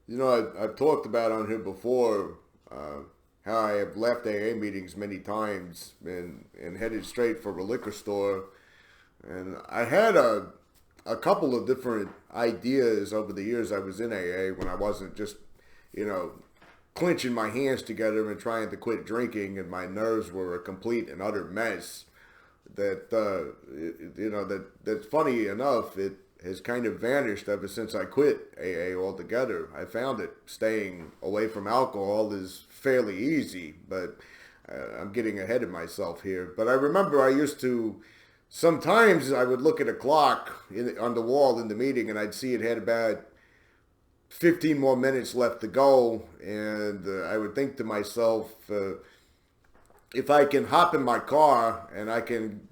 I've talked about on here before how I have left AA meetings many times and headed straight for a liquor store. And I had a couple of different ideas over the years I was in AA when I wasn't just, you know, clenching my hands together and trying to quit drinking and my nerves were a complete and utter mess. That's funny enough, it has kind of vanished ever since I quit AA altogether. I found that staying away from alcohol is fairly easy, but I'm getting ahead of myself here. But I remember I used to, sometimes I would look at a clock on the wall in the meeting and I'd see it had about 15 more minutes left to go, and I would think to myself, if I can hop in my car and I can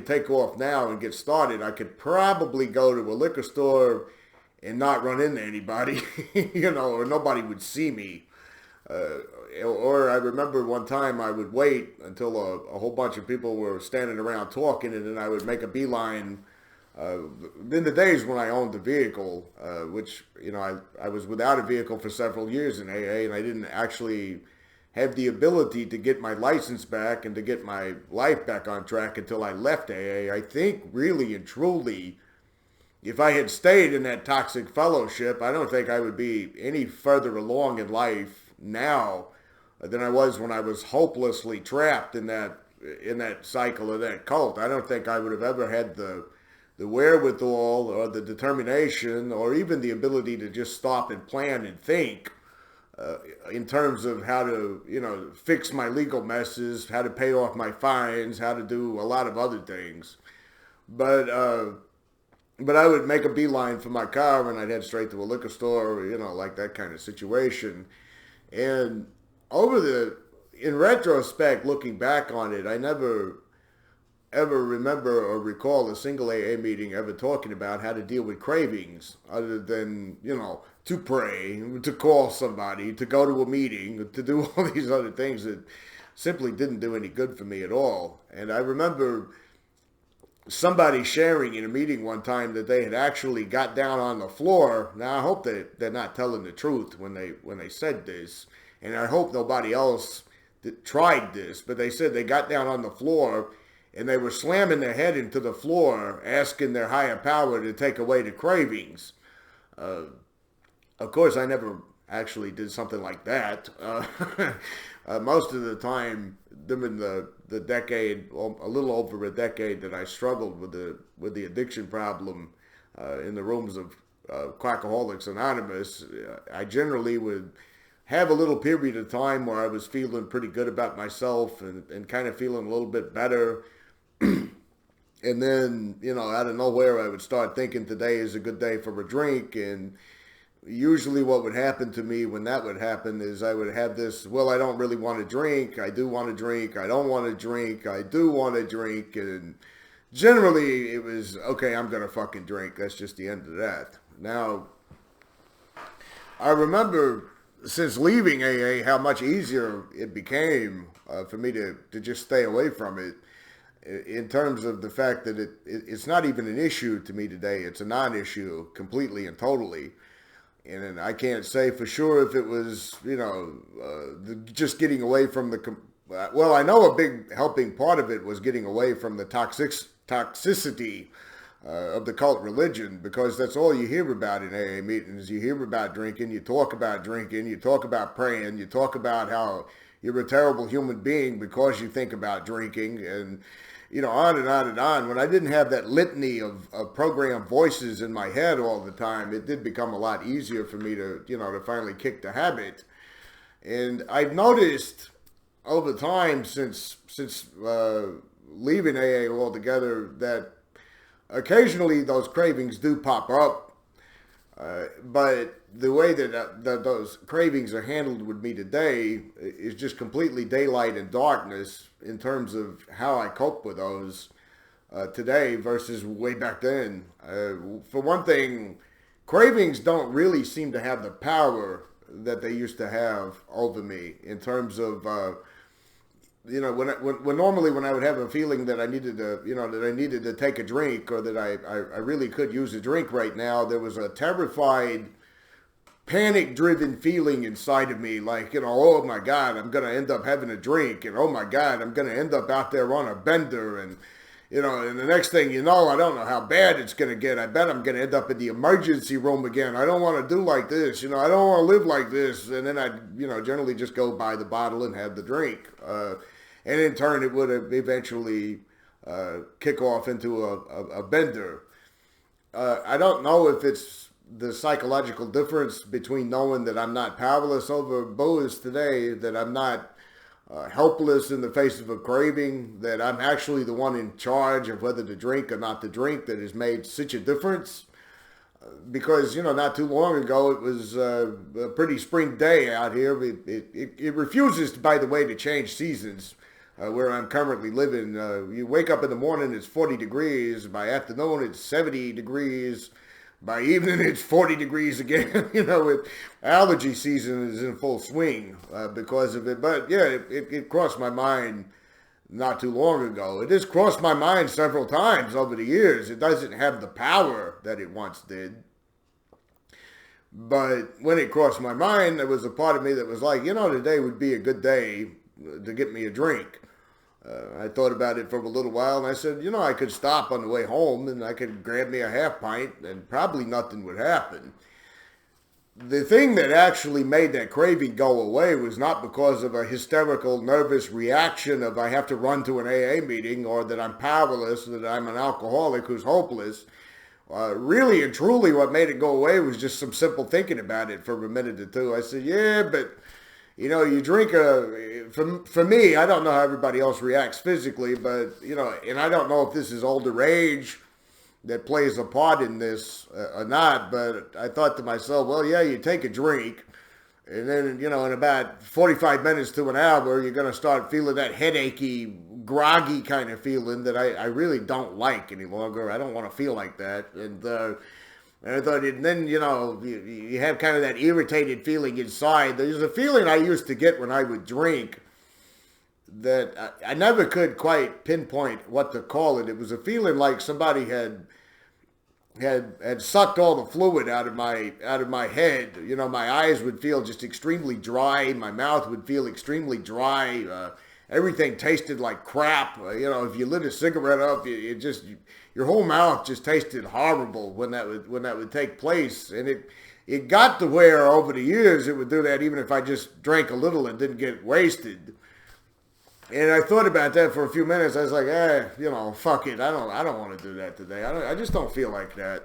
take off now and get started, I could probably go to a liquor store and not run into anybody, or nobody would see me. Or I remember one time I would wait until a whole bunch of people were standing around talking, and then I would make a beeline. In the days when I owned a vehicle, which, I was without a vehicle for several years in AA, and I didn't actually have the ability to get my license back and to get my life back on track until I left AA. I think really and truly, if I had stayed in that toxic fellowship, I don't think I would be any further along in life now than I was when I was hopelessly trapped in that cycle of that cult. I don't think I would have ever had the wherewithal or the determination or even the ability to just stop and plan and think in terms of how to, fix my legal messes, how to pay off my fines, how to do a lot of other things. But I would make a beeline for my car and I'd head straight to a liquor store, like that kind of situation. And in retrospect, looking back on it, I never ever remember or recall a single AA meeting ever talking about how to deal with cravings other than, to pray, to call somebody, to go to a meeting, to do all these other things that simply didn't do any good for me at all. And I remember somebody sharing in a meeting one time that they had actually got down on the floor. Now I hope that they're not telling the truth when they said this, and I hope nobody else that tried this, but they said they got down on the floor and they were slamming their head into the floor, asking their higher power to take away the cravings. Of course, I never actually did something like that. Most of the time, during the decade, a little over a decade, that I struggled with the addiction problem in the rooms of Quackaholics Anonymous, I generally would have a little period of time where I was feeling pretty good about myself and kind of feeling a little bit better. And then, out of nowhere, I would start thinking today is a good day for a drink. And usually what would happen to me when that would happen is I would have this, well, I don't really want to drink. I do want to drink. I don't want to drink. I do want to drink. And generally it was, okay, I'm going to fucking drink. That's just the end of that. Now, I remember since leaving AA how much easier it became for me to just stay away from it, in terms of the fact that it's not even an issue to me today. It's a non-issue completely and totally. And I can't say for sure if it was, just getting away from well, I know a big helping part of it was getting away from the toxicity of the cult religion, because that's all you hear about in AA meetings. You hear about drinking, you talk about drinking, you talk about praying, you talk about how you're a terrible human being because you think about drinking, and on and on and on. When I didn't have that litany of programmed voices in my head all the time, it did become a lot easier for me to finally kick the habit. And I've noticed over time since leaving AA altogether that occasionally those cravings do pop up, but the way that those cravings are handled with me today is just completely daylight and darkness in terms of how I cope with those today versus way back then. For one thing, cravings don't really seem to have the power that they used to have over me in terms of when normally when I would have a feeling that I needed to take a drink, or that I really could use a drink right now, there was a terrified panic-driven feeling inside of me, like, oh my God, I'm going to end up having a drink, and oh my God, I'm going to end up out there on a bender, and, and the next thing you know, I don't know how bad it's going to get. I bet I'm going to end up in the emergency room again. I don't want to do like this, I don't want to live like this, and then I'd, generally just go buy the bottle and have the drink, and in turn, it would eventually kick off into a bender. I don't know if it's the psychological difference between knowing that I'm not powerless over booze today, that I'm not helpless in the face of a craving, that I'm actually the one in charge of whether to drink or not to drink, that has made such a difference. Because, not too long ago, it was a pretty spring day out here. It refuses, by the way, to change seasons. Where I'm currently living, you wake up in the morning, it's 40 degrees. By afternoon, it's 70 degrees. By evening, it's 40 degrees again. Allergy season is in full swing because of it. But yeah, it crossed my mind not too long ago. It has crossed my mind several times over the years. It doesn't have the power that it once did. But when it crossed my mind, there was a part of me that was like, today would be a good day to get me a drink. I thought about it for a little while, and I said, I could stop on the way home, and I could grab me a half pint, and probably nothing would happen. The thing that actually made that craving go away was not because of a hysterical, nervous reaction of I have to run to an AA meeting, or that I'm powerless, or that I'm an alcoholic who's hopeless. Really and truly, what made it go away was just some simple thinking about it for a minute or two. I said, yeah, but you drink for me, I don't know how everybody else reacts physically, but, and I don't know if this is older age that plays a part in this or not, but I thought to myself, well, yeah, you take a drink, and then, in about 45 minutes to an hour, you're going to start feeling that headachy, groggy kind of feeling that I really don't like any longer. I don't want to feel like that. And I thought, and then, you have kind of that irritated feeling inside. There's a feeling I used to get when I would drink that I never could quite pinpoint what to call it. It was a feeling like somebody had sucked all the fluid out of my head. My eyes would feel just extremely dry. My mouth would feel extremely dry. Everything tasted like crap. If you lit a cigarette up, your whole mouth just tasted horrible when that would take place. And it got to where over the years it would do that even if I just drank a little and didn't get wasted. And I thought about that for a few minutes. I was like, fuck it. I don't want to do that today. I just don't feel like that.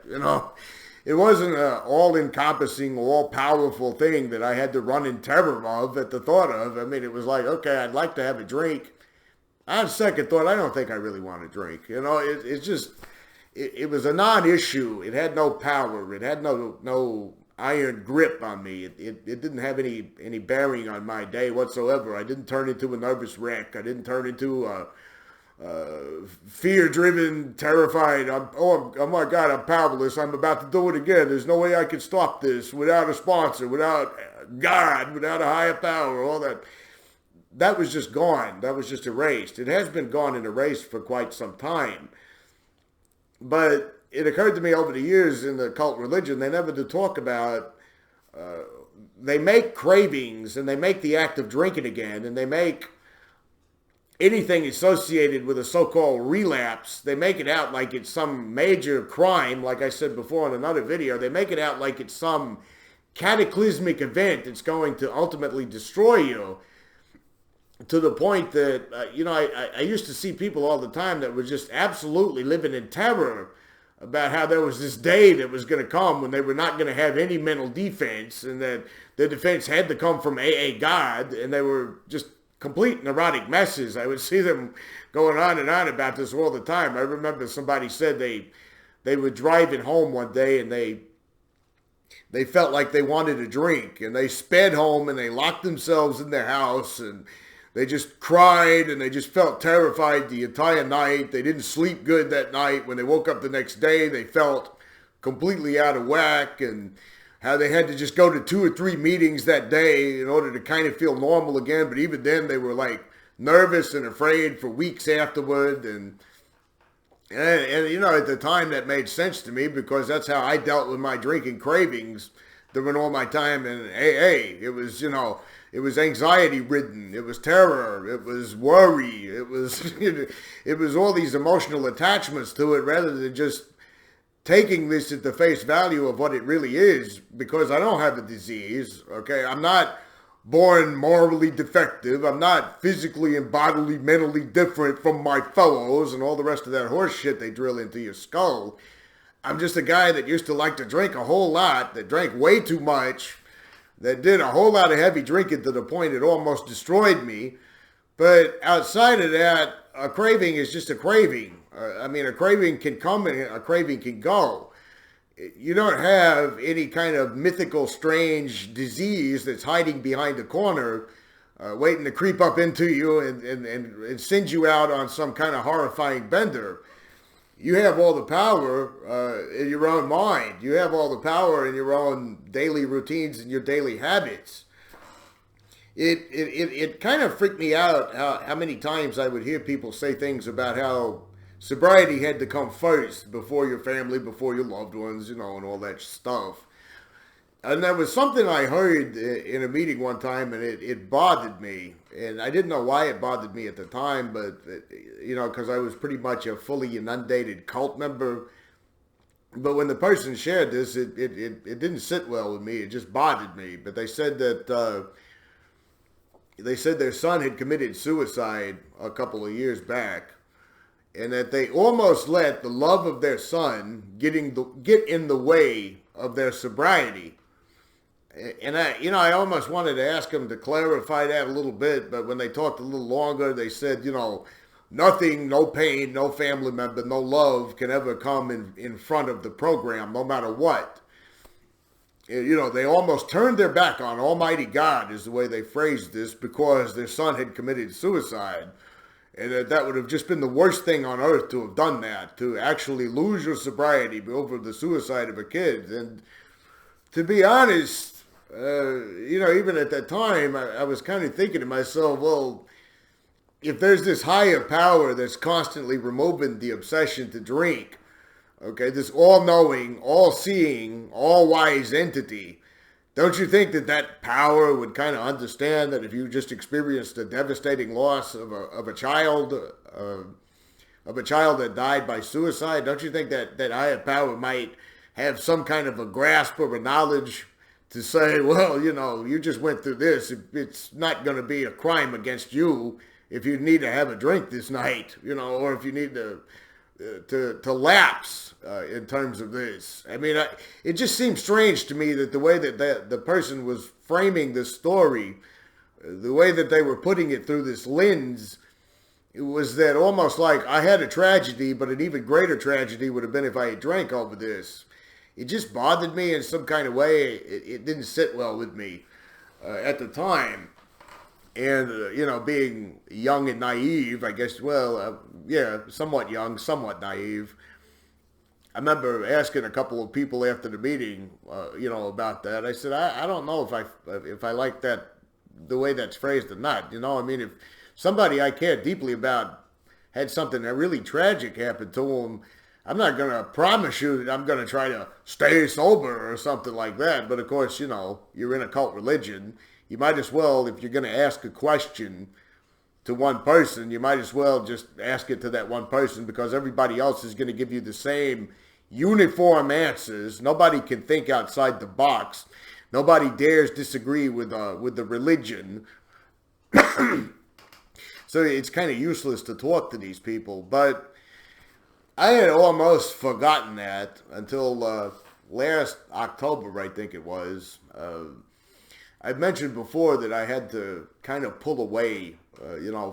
It wasn't an all-encompassing, all-powerful thing that I had to run in terror of at the thought of. I mean, it was like, okay, I'd like to have a drink. On second thought, I don't think I really want to drink. It's just, it was a non-issue. It had no power. It had no iron grip on me. It didn't have any bearing on my day whatsoever. I didn't turn into a nervous wreck. I didn't turn into a fear-driven, terrified. Oh my God, I'm powerless. I'm about to do it again. There's no way I can stop this without a sponsor, without God, without a higher power, all that. That was just gone. That was just erased. It has been gone and erased for quite some time. But it occurred to me over the years in the cult religion, they never do talk about, they make cravings and they make the act of drinking again, and they make anything associated with a so-called relapse, they make it out like it's some major crime. Like I said before in another video, they make it out like it's some cataclysmic event that's going to ultimately destroy you, to the point that, I used to see people all the time that were just absolutely living in terror about how there was this day that was going to come when they were not going to have any mental defense, and that the defense had to come from AA God, and they were just complete neurotic messes. I would see them going on and on about this all the time. I remember somebody said they were driving home one day, and they felt like they wanted a drink, and they sped home, and they locked themselves in their house, and they just cried, and they just felt terrified the entire night. They didn't sleep good that night. When they woke up the next day, they felt completely out of whack, and how they had to just go to 2 or 3 meetings that day in order to kind of feel normal again. But even then, they were like nervous and afraid for weeks afterward. And at the time, that made sense to me, because that's how I dealt with my drinking cravings during all my time in AA. It was, it was anxiety ridden. It was terror. It was worry. It was, it was all these emotional attachments to it rather than just taking this at the face value of what it really is, because I don't have a disease, okay? I'm not born morally defective. I'm not physically and bodily, mentally different from my fellows and all the rest of that horse shit they drill into your skull. I'm just a guy that used to like to drink a whole lot, that drank way too much, that did a whole lot of heavy drinking to the point it almost destroyed me. But outside of that, a craving is just a craving. A craving can come and a craving can go. You don't have any kind of mythical, strange disease that's hiding behind a corner, waiting to creep up into you and send you out on some kind of horrifying bender. You have all the power in your own mind. You have all the power in your own daily routines and your daily habits. It kind of freaked me out how many times I would hear people say things about how sobriety had to come first before your family, before your loved ones, and all that stuff. And there was something I heard in a meeting one time, and it bothered me. And I didn't know why it bothered me at the time, but, because I was pretty much a fully inundated cult member. But when the person shared this, it didn't sit well with me. It just bothered me. But they said that their son had committed suicide a couple of years back, and that they almost let the love of their son get in the way of their sobriety. And I almost wanted to ask them to clarify that a little bit, but when they talked a little longer, they said, nothing, no pain, no family member, no love can ever come in front of the program, no matter what. They almost turned their back on Almighty God, is the way they phrased this, because their son had committed suicide. And that would have just been the worst thing on earth to have done that, to actually lose your sobriety over the suicide of a kid. And to be honest, even at that time, I was kind of thinking to myself, well, if there's this higher power that's constantly removing the obsession to drink, okay, this all-knowing, all-seeing, all-wise entity, don't you think that power would kind of understand that if you just experienced a devastating loss of a child that died by suicide, don't you think that higher power might have some kind of a grasp or a knowledge to say, well, you just went through this. It's not going to be a crime against you if you need to have a drink this night, or if you need to lapse in terms of this. It just seems strange to me that the way that the person was framing this story, the way that they were putting it through this lens, it was that almost like I had a tragedy, but an even greater tragedy would have been if I had drank over this. It just bothered me in some kind of way. It didn't sit well with me at the time. And, being young and naive, I guess, somewhat young, somewhat naive. I remember asking a couple of people after the meeting, about that. I said, I don't know if I like that, the way that's phrased or not. If somebody I care deeply about had something that really tragic happen to them, I'm not going to promise you that I'm going to try to stay sober or something like that. But of course, you're in a cult religion. You might as well, if you're going to ask a question to one person, you might as well just ask it to that one person, because everybody else is going to give you the same uniform answers. Nobody can think outside the box. Nobody dares disagree with the religion. So it's kind of useless to talk to these people. But I had almost forgotten that until last October, I think it was. I've mentioned before that I had to kind of pull away,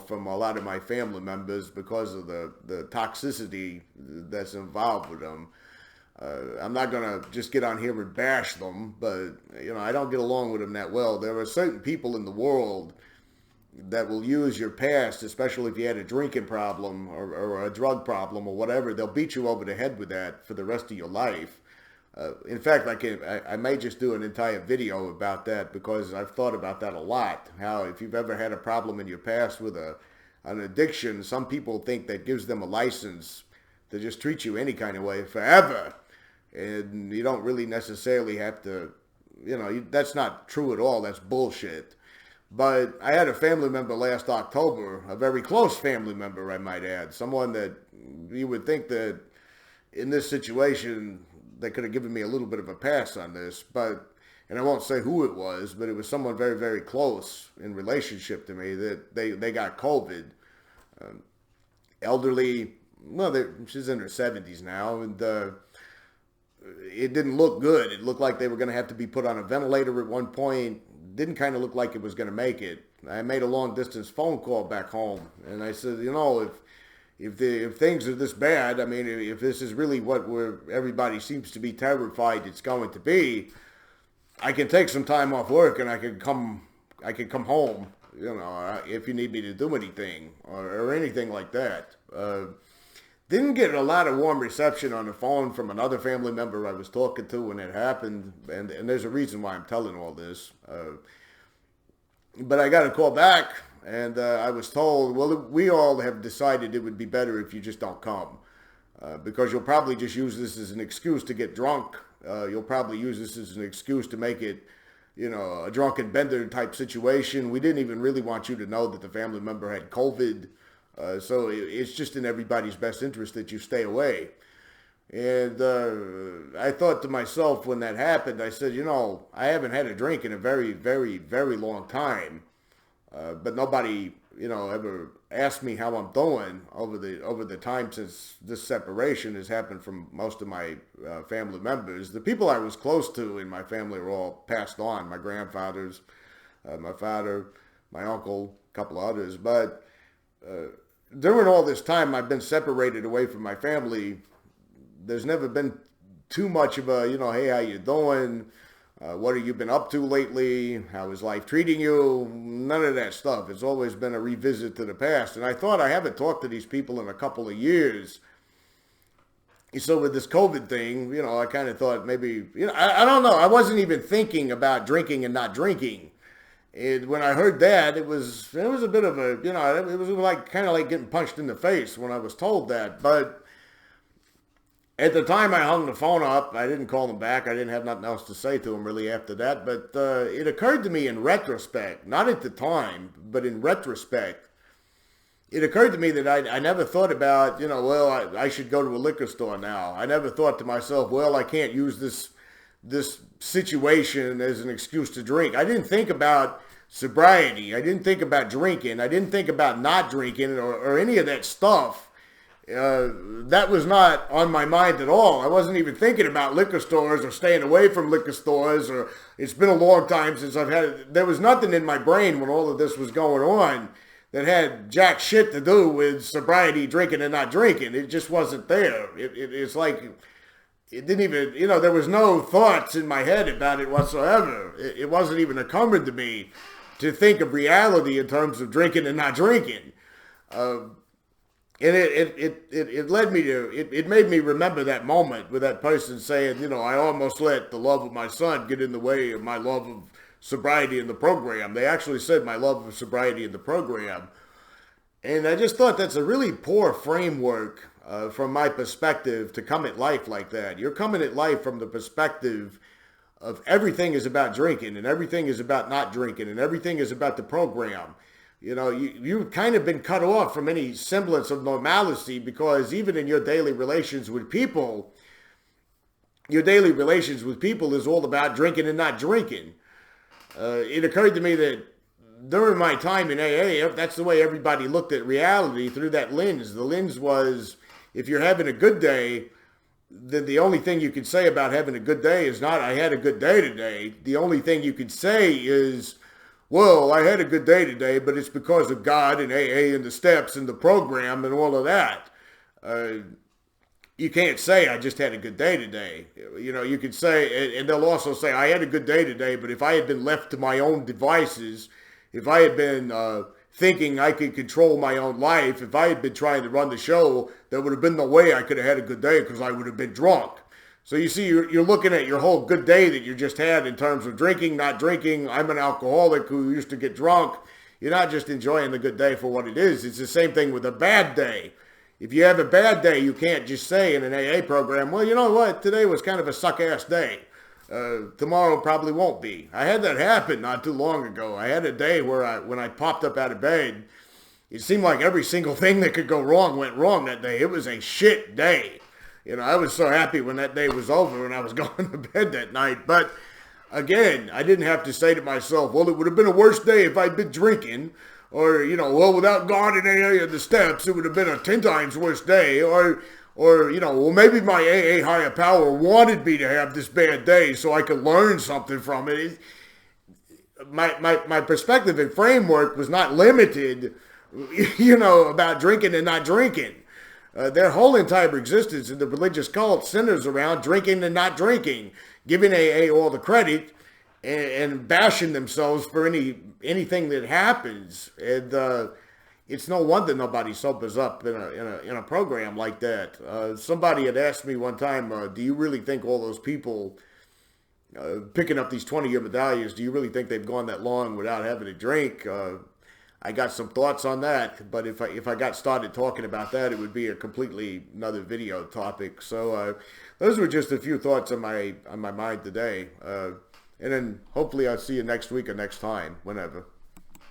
from a lot of my family members because of the toxicity that's involved with them. I'm not going to just get on here and bash them, but, I don't get along with them that well. There are certain people in the world that will use your past, especially if you had a drinking problem or a drug problem or whatever. They'll beat you over the head with that for the rest of your life. In fact, I may just do an entire video about that, because I've thought about that a lot. How if you've ever had a problem in your past with an addiction, some people think that gives them a license to just treat you any kind of way forever. And you don't really necessarily have to that's not true at all. That's bullshit. But I had a family member last October, a very close family member, I might add, someone that you would think that in this situation they could have given me a little bit of a pass on this, and I won't say who it was, but it was someone very, very close in relationship to me that they got COVID. Elderly, well, she's in her 70s now, and it didn't look good. It looked like they were going to have to be put on a ventilator at one point. Didn't kind of look like it was going to make it. I made a long distance phone call back home, and I said, if things are this bad, I mean, if this is really what everybody seems to be terrified it's going to be, I can take some time off work and I can come home, if you need me to do anything or anything like that. Didn't get a lot of warm reception on the phone from another family member I was talking to when it happened, and there's a reason why I'm telling all this. But I got a call back, and I was told, well, we all have decided it would be better if you just don't come, because you'll probably just use this as an excuse to get drunk. You'll probably use this as an excuse to make it, a drunken bender type situation. We didn't even really want you to know that the family member had COVID. So it's just in everybody's best interest that you stay away. And I thought to myself when that happened, I said, I haven't had a drink in a very, very, very long time. But nobody, ever asked me how I'm doing over the time since this separation has happened from most of my family members. The people I was close to in my family were all passed on. My grandfathers, my father, my uncle, a couple others. But during all this time I've been separated away from my family, there's never been too much of a, hey, how you doing? What have you been up to lately? How is life treating you? None of that stuff. It's always been a revisit to the past. And I thought I haven't talked to these people in a couple of years. So with this COVID thing, I kind of thought maybe, I don't know. I wasn't even thinking about drinking and not drinking. And when I heard that, it was a bit of a, it was like kind of like getting punched in the face when I was told that. But at the time I hung the phone up, I didn't call them back. I didn't have nothing else to say to them really after that. But it occurred to me in retrospect, not at the time, but in retrospect, it occurred to me that I never thought about, well, I should go to a liquor store now. I never thought to myself, well, I can't use this situation as an excuse to drink. I didn't think about sobriety. I didn't think about drinking. I didn't think about not drinking or any of that stuff. That was not on my mind at all. I wasn't even thinking about liquor stores or staying away from liquor stores, or it's been a long time since there was nothing in my brain when all of this was going on that had jack shit to do with sobriety, drinking and not drinking. It just wasn't there. It's like, it didn't even, there was no thoughts in my head about it whatsoever. It wasn't even occurring to me to think of reality in terms of drinking and not drinking. And it led me to, it made me remember that moment with that person saying, I almost let the love of my son get in the way of my love of sobriety in the program. They actually said my love of sobriety in the program. And I just thought that's a really poor framework from my perspective to come at life like that. You're coming at life from the perspective of everything is about drinking and everything is about not drinking and everything is about the program. You've kind of been cut off from any semblance of normalcy, because even in your daily relations with people, is all about drinking and not drinking. It occurred to me that during my time in AA, that's the way everybody looked at reality, through that lens. The lens was, if you're having a good day, then the only thing you could say about having a good day is not, I had a good day today. The only thing you could say is, well, I had a good day today, but it's because of God and AA and the steps and the program and all of that. You can't say, I just had a good day today. You could say, and they'll also say, I had a good day today, but if I had been left to my own devices, if I had been thinking I could control my own life, if I had been trying to run the show, there would have been no way I could have had a good day, because I would have been drunk. So you see, you're looking at your whole good day that you just had in terms of drinking, not drinking. I'm an alcoholic who used to get drunk. You're not just enjoying the good day for what it is. It's the same thing with a bad day. If you have a bad day, you can't just say in an AA program, well, you know what, today was kind of a suck-ass day. tomorrow probably won't be. I had that happen not too long ago. I had a day where when I popped up out of bed, it seemed like every single thing that could go wrong went wrong that day. It was a shit day. I was so happy when that day was over and I was going to bed that night. But again, I didn't have to say to myself, well, it would have been a worse day if I'd been drinking. Or, well, without God in any of the steps, it would have been a 10 times worse day. Or well, maybe my AA higher power wanted me to have this bad day so I could learn something from it. My perspective and framework was not limited, about drinking and not drinking. Their whole entire existence in the religious cult centers around drinking and not drinking, giving AA all the credit and bashing themselves for anything that happens. And it's no wonder nobody sobers up in a program like that. Somebody had asked me one time, do you really think all those people picking up these 20-year medallions, do you really think they've gone that long without having a drink? I got some thoughts on that, but if I got started talking about that, it would be a completely another video topic. So those were just a few thoughts on my mind today. And then hopefully I'll see you next week or next time, whenever.